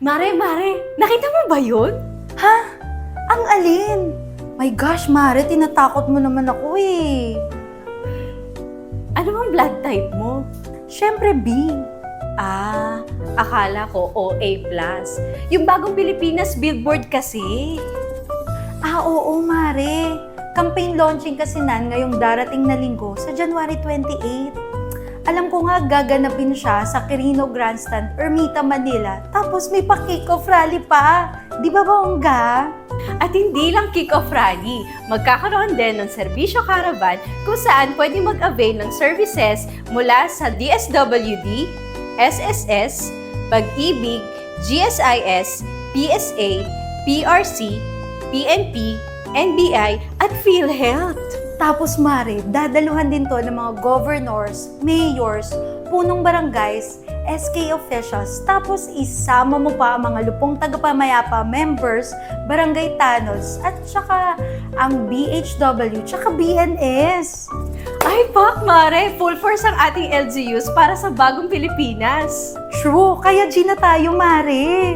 Mare, nakita mo ba yun? Ha? Ang alin? My gosh, Mare, tinatakot mo naman ako eh. Ano bang blood type mo? Siyempre, B. Akala ko OA+. Yung bagong Pilipinas billboard kasi. Oo, Mare. Campaign launching kasi ngayong darating na linggo sa January 28. Alam ko nga gaganapin siya sa Quirino Grandstand, Ermita, Manila. Tapos may pa-kick-off rally pa. Di ba bongga? At hindi lang kick-off rally, magkakaroon din ng serbisyo caravan kung saan pwede mag-avail ng services mula sa DSWD, SSS, Pag-ibig, GSIS, PSA, PRC, PNP, NBI, at PhilHealth. Tapos Mare, dadaluhan din to ng mga governors, mayors, punong barangays, SK officials, tapos isama mo pa ang mga lupong tagapamayapa members, barangay tannols, at saka ang BHW, tsaka BNS. Ay, pak, Mare! Full force ang ating LGUs para sa bagong Pilipinas. True, kaya G na tayo, Mare.